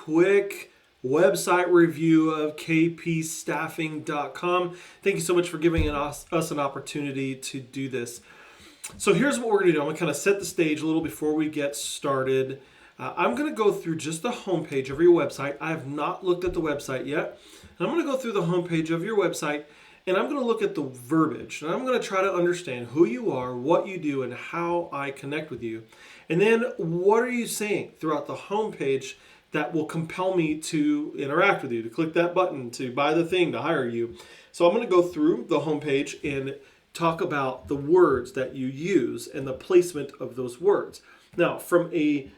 quick website review of kpstaffing.com. Thank you so much for giving us an opportunity to do this. So here's what we're going to do. I'm going to kind of set the stage a little before we get started. I'm going to go through just the homepage of your website. I have not looked at the website yet. And I'm going to go through the homepage of your website, and I'm going to look at the verbiage. And I'm going to try to understand who you are, what you do, and how I connect with you. And then what are you saying throughout the homepage that will compel me to interact with you, to click that button, to buy the thing, to hire you. So I'm going to go through the homepage and talk about the words that you use and the placement of those words. Now, from a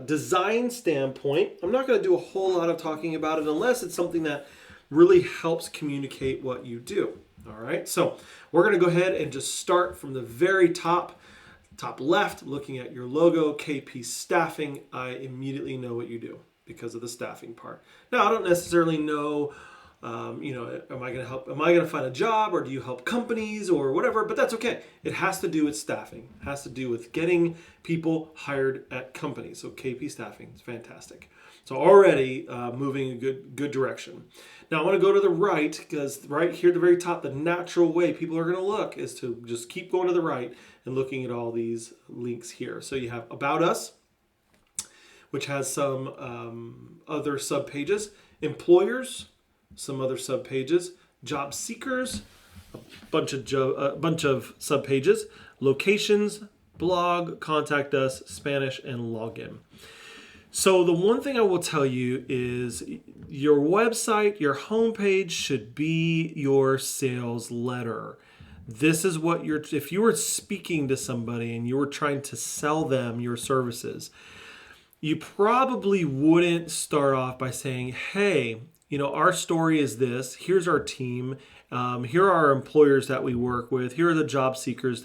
design standpoint, I'm not going to do a whole lot of talking about it unless it's something that really helps communicate what you do. All right, so we're going to go ahead and just start from the very top left, looking at your logo, KP Staffing. I immediately know what you do because of the staffing part. Now, I don't necessarily know am I going to help? Am I going to find a job, or do you help companies or whatever? But that's okay. It has to do with staffing. It has to do with getting people hired at companies. So KP Staffing is fantastic. So already moving a good direction. Now I want to go to the right, because right here at the very top, the natural way people are going to look is to just keep going to the right and looking at all these links here. So you have About Us, which has some other subpages, Employers, some other subpages, Job Seekers, a bunch of subpages, Locations, Blog, Contact Us, Spanish, and Login. So the one thing I will tell you is your website, your homepage should be your sales letter. This is what if you were speaking to somebody and you were trying to sell them your services, you probably wouldn't start off by saying, hey, our story is this. Here's our team. Here are our employers that we work with. Here are the job seekers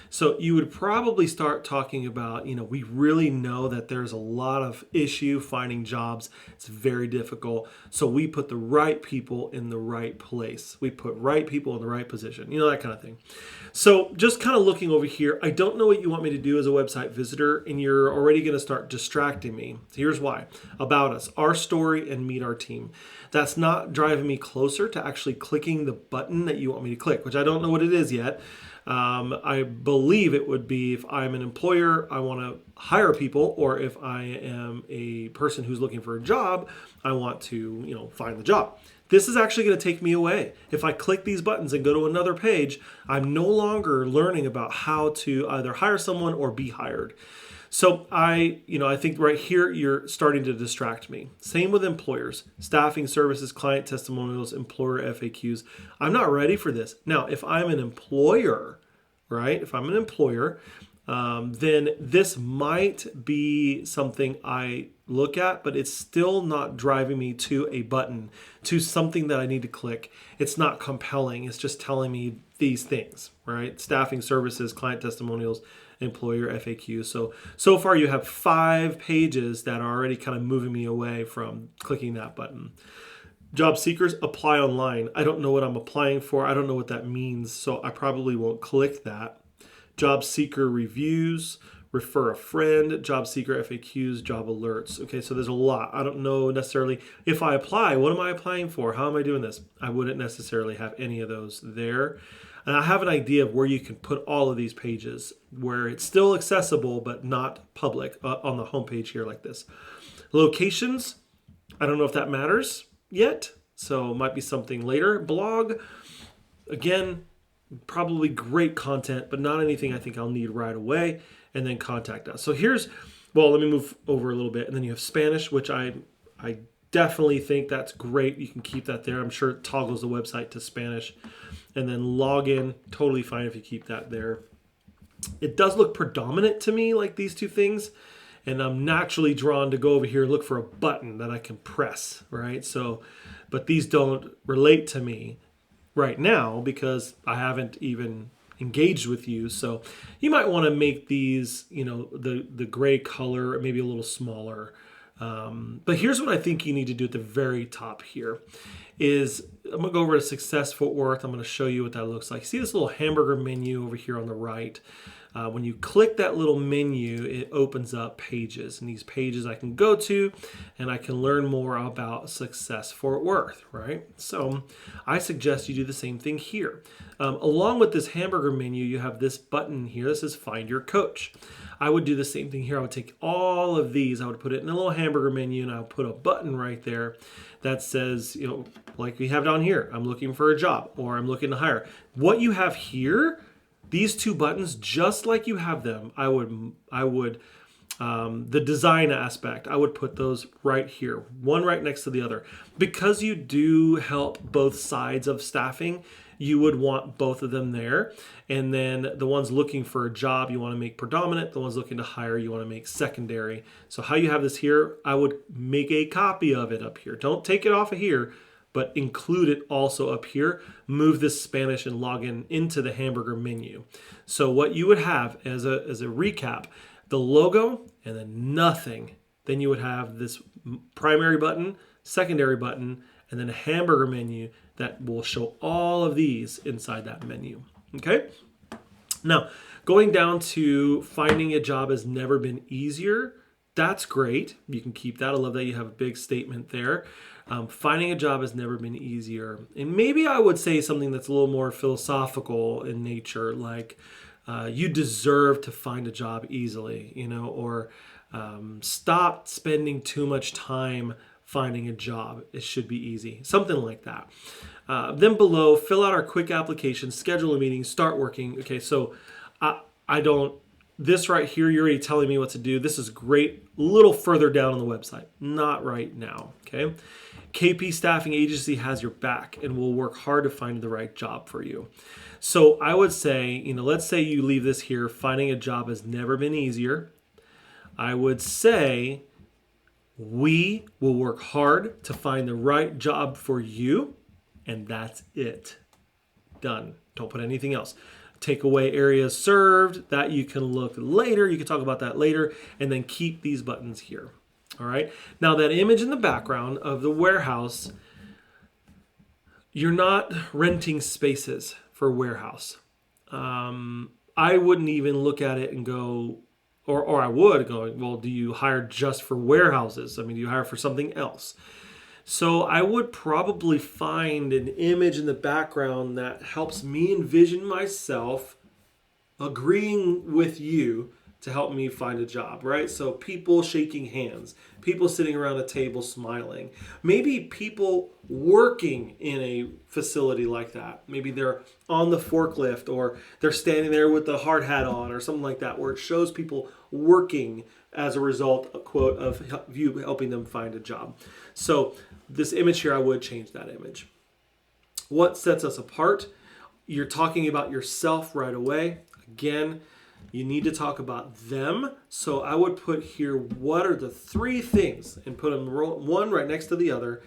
so you would probably start talking about, we really know that there's a lot of issue finding jobs. It's very difficult. So we put the right people in the right place. We put right people in the right position, that kind of thing. So just kind of looking over here, I don't know what you want me to do as a website visitor, and you're already going to start distracting me. So here's why. About Us, our story, and meet our team. That's not driving me closer to actually clicking the button that you want me to click, which I don't know what it is yet. I believe it would be if I'm an employer, I want to hire people, or if I am a person who's looking for a job, I want to, find the job. This is actually going to take me away. If I click these buttons and go to another page, I'm no longer learning about how to either hire someone or be hired. So I think right here, you're starting to distract me. Same with employers, staffing services, client testimonials, employer FAQs. I'm not ready for this. Now, if I'm an employer, right? If I'm an employer, then this might be something I look at, but it's still not driving me to a button, to something that I need to click. It's not compelling. It's just telling me these things, right? Staffing services, client testimonials, employer FAQs. So far you have 5 pages that are already kind of moving me away from clicking that button. Job seekers, apply online. I don't know what I'm applying for. I don't know what that means, so I probably won't click that. Job seeker reviews, refer a friend, job seeker FAQs, job alerts. Okay, so there's a lot. I don't know necessarily if I apply, what am I applying for? How am I doing this? I wouldn't necessarily have any of those there. And I have an idea of where you can put all of these pages, where it's still accessible but not public on the homepage here like this. Locations, I don't know if that matters yet, so it might be something later. Blog, again, probably great content, but not anything I think I'll need right away. And then Contact Us. So let me move over a little bit. And then you have Spanish, which I definitely think that's great. You can keep that there. I'm sure it toggles the website to Spanish. And then Login, totally fine if you keep that there. It does look predominant to me, like these two things. And I'm naturally drawn to go over here and look for a button that I can press, right? But these don't relate to me right now because I haven't even engaged with you. So you might want to make these, the gray color, maybe a little smaller. But here's what I think you need to do at the very top here is I'm going to go over to Success Fort Worth. I'm going to show you what that looks like. See this little hamburger menu over here on the right. When you click that little menu, it opens up pages. And these pages I can go to and I can learn more about Success Fort Worth, right? So I suggest you do the same thing here. Along with this hamburger menu, you have this button here. This is Find Your Coach. I would do the same thing here. I would take all of these, I would put it in a little hamburger menu, and I would put a button right there that says, like we have down here, I'm looking for a job or I'm looking to hire. What you have here, these two buttons, just like you have them, I would the design aspect, I would put those right here, one right next to the other. Because you do help both sides of staffing, you would want both of them there. And then the ones looking for a job, you want to make predominant. The ones looking to hire, you want to make secondary. So how you have this here, I would make a copy of it up here. Don't take it off of here, but include it also up here. Move this Spanish and login into the hamburger menu. So what you would have as a recap, the logo and then nothing. Then you would have this primary button, secondary button, and then a hamburger menu that will show all of these inside that menu. Okay? Now, going down to finding a job has never been easier. That's great. You can keep that. I love that you have a big statement there. Finding a job has never been easier. And maybe I would say something that's a little more philosophical in nature, like you deserve to find a job easily, or stop spending too much time finding a job. It should be easy. Something like that. Then below, fill out our quick application, schedule a meeting, start working. Okay, so this right here, you're already telling me what to do. This is great. A little further down on the website. Not right now, okay? KP Staffing Agency has your back and will work hard to find the right job for you. So I would say, let's say you leave this here, finding a job has never been easier. I would say we will work hard to find the right job for you, and that's it. Done. Don't put anything else. Take away areas served, that you can look later. You can talk about that later, and then keep these buttons here. All right. Now that image in the background of the warehouse, you're not renting spaces for warehouse. I wouldn't even look at it and go, or I would go, well, do you hire just for warehouses? I mean, do you hire for something else? So I would probably find an image in the background that helps me envision myself agreeing with you to help me find a job, right? So people shaking hands, people sitting around a table smiling, maybe people working in a facility like that. Maybe they're on the forklift or they're standing there with the hard hat on or something like that, where it shows people working as a result, a quote, of you helping them find a job. So this image here, I would change that image. What sets us apart? You're talking about yourself right away. Again, you need to talk about them. So I would put here, what are the three things, and put them one right next to the other,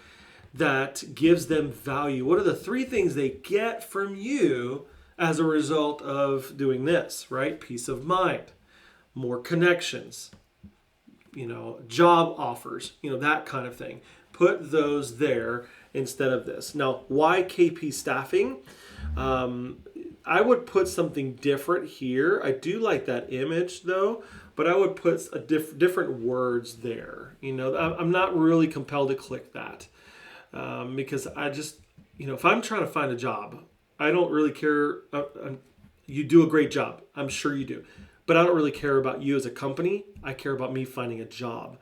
that gives them value. What are the three things they get from you as a result of doing this, right? Peace of mind, more connections, job offers, that kind of thing. Put those there instead of this. Now, why KP Staffing? I would put something different here. I do like that image though, but I would put a different words there. I'm not really compelled to click that because I just, if I'm trying to find a job, I don't really care. You do a great job. I'm sure you do. But I don't really care about you as a company. I care about me finding a job.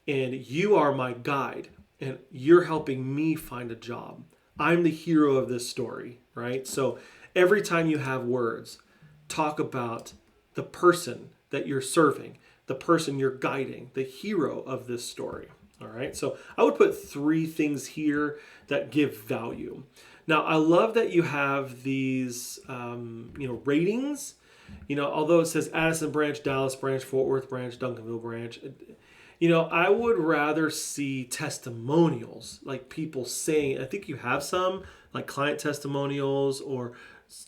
And you are my guide. And you're helping me find a job. I'm the hero of this story, right? So every time you have words, talk about the person that you're serving, the person you're guiding, the hero of this story. All right. So I would put three things here that give value. Now, I love that you have these, ratings. Although it says Addison branch, Dallas branch, Fort Worth branch, Duncanville branch, I would rather see testimonials, like people saying, I think you have some, like client testimonials or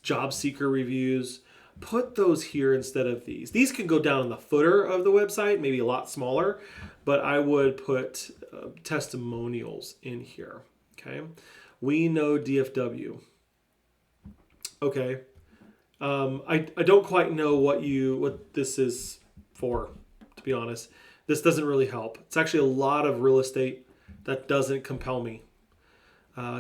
job seeker reviews. Put those here instead of these. These can go down in the footer of the website, maybe a lot smaller, but I would put testimonials in here, okay? We know DFW. Okay. I don't quite know what this is for, to be honest. This doesn't really help. It's actually a lot of real estate that doesn't compel me.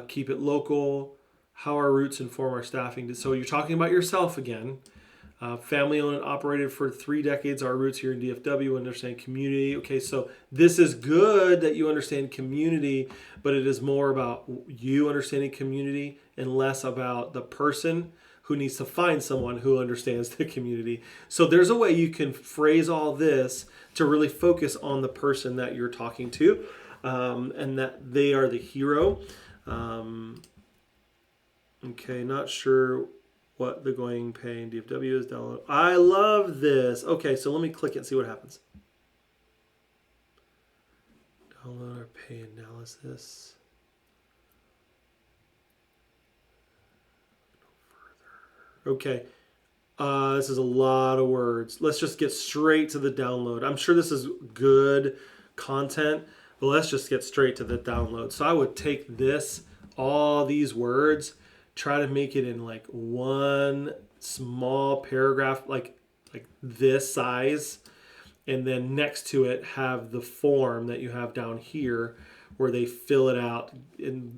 Keep it local. How our roots inform our staffing. So you're talking about yourself again. Family owned and operated for 3 decades. Our roots here in DFW. Understand community. Okay, so this is good that you understand community, but it is more about you understanding community and less about the person who needs to find someone who understands the community. So there's a way you can phrase all this to really focus on the person that you're talking to, and that they are the hero. Okay, not sure what the going pay in DFW is. Download. I love this. Okay, so let me click it and see what happens. Download our pay analysis. Okay. This is a lot of words. Let's just get straight to the download. I'm sure this is good content, but let's just get straight to the download. So I would take this, all these words, try to make it in like one small paragraph, like this size, and then next to it have the form that you have down here where they fill it out,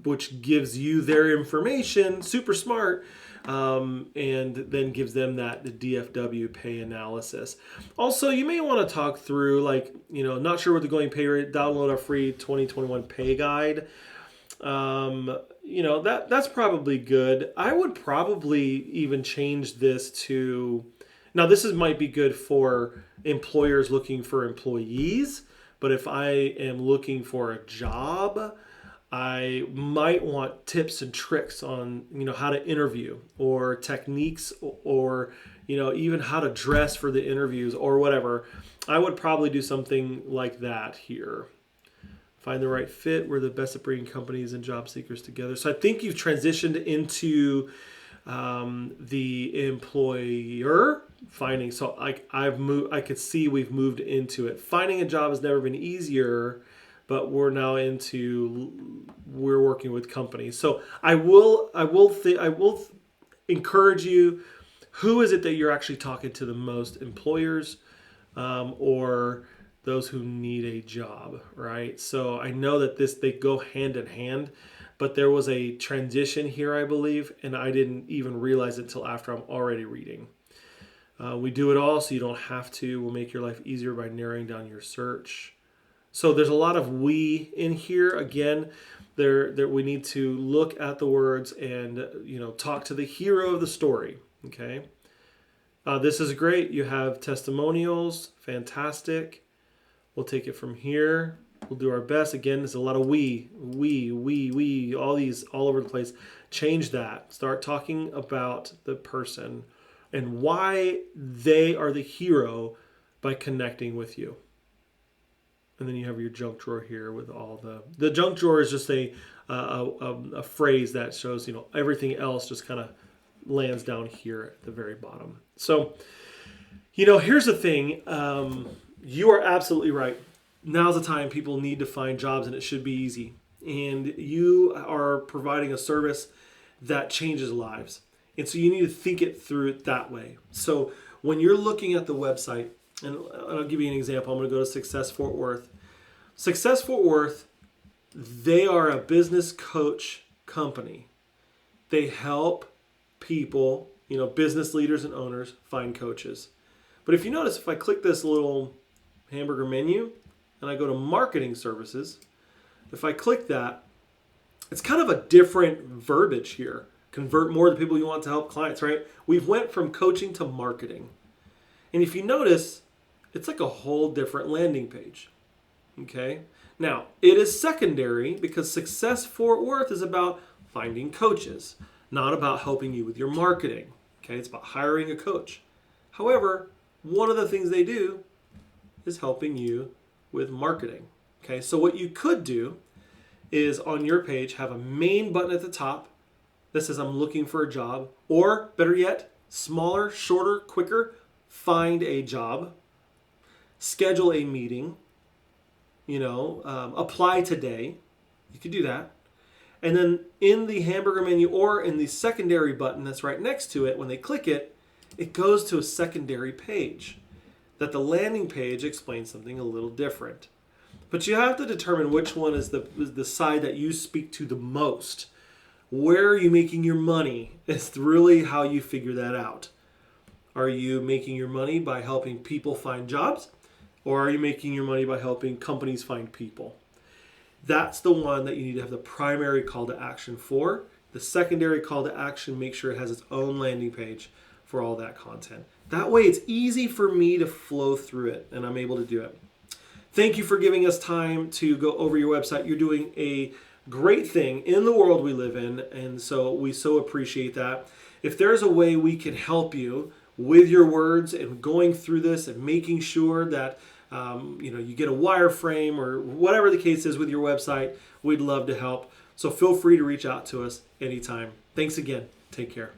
which gives you their information, super smart, and then gives them the DFW pay analysis. Also, you may want to talk through, not sure what the going pay rate, download our free 2021 pay guide. That's probably good. I would probably even change this to, now this might be good for employers looking for employees, but if I am looking for a job, I might want tips and tricks on, how to interview, or techniques, or, even how to dress for the interviews or whatever. I would probably do something like that here. Find the right fit. We're the best at bringing companies and job seekers together. So I think you've transitioned into the employer finding. So I've moved. I could see we've moved into it. Finding a job has never been easier, but we're now we're working with companies. So I will encourage you. Who is it that you're actually talking to the most? Employers, or those who need a job, right? So I know that they go hand in hand, but there was a transition here, I believe, and I didn't even realize it until after I'm already reading. We do it all so you don't have to. We'll make your life easier by narrowing down your search. So there's a lot of we in here. Again, there we need to look at the words and talk to the hero of the story. Okay, this is great. You have testimonials, fantastic. We'll take it from here. We'll do our best. Again, there's a lot of we, all these all over the place. Change that. Start talking about the person and why they are the hero by connecting with you. And then you have your junk drawer here with all the junk drawer is just a phrase that shows, everything else just kind of lands down here at the very bottom. So, here's the thing. You are absolutely right. Now's the time people need to find jobs, and it should be easy. And you are providing a service that changes lives. And so you need to think it through it that way. So when you're looking at the website, and I'll give you an example. I'm going to go to Success Fort Worth. Success Fort Worth, they are a business coach company. They help people, business leaders and owners find coaches. But if you notice, if I click this little hamburger menu and I go to marketing services, if I click that, it's kind of a different verbiage here. Convert more of the people you want to help clients, right? We've went from coaching to marketing. And if you notice, it's like a whole different landing page. Okay? Now, it is secondary because Success Fort Worth is about finding coaches, not about helping you with your marketing. Okay? It's about hiring a coach. However, one of the things they do is helping you with marketing. Okay? So what you could do is on your page have a main button at the top that says I'm looking for a job, or better yet, smaller, shorter, quicker, find a job, schedule a meeting, apply today. You could do that. And then in the hamburger menu or in the secondary button that's right next to it, when they click it, it goes to a secondary page. That the landing page explains something a little different. But you have to determine which one is the side that you speak to the most. Where are you making your money? It's really how you figure that out. Are you making your money by helping people find jobs? Or are you making your money by helping companies find people? That's the one that you need to have the primary call to action for. The secondary call to action, make sure it has its own landing page for all that content. That way it's easy for me to flow through it and I'm able to do it. Thank you for giving us time to go over your website. You're doing a great thing in the world we live in, and so we so appreciate that. If there's a way we can help you with your words and going through this and making sure that you get a wireframe or whatever the case is with your website, we'd love to help. So feel free to reach out to us anytime. Thanks again. Take care.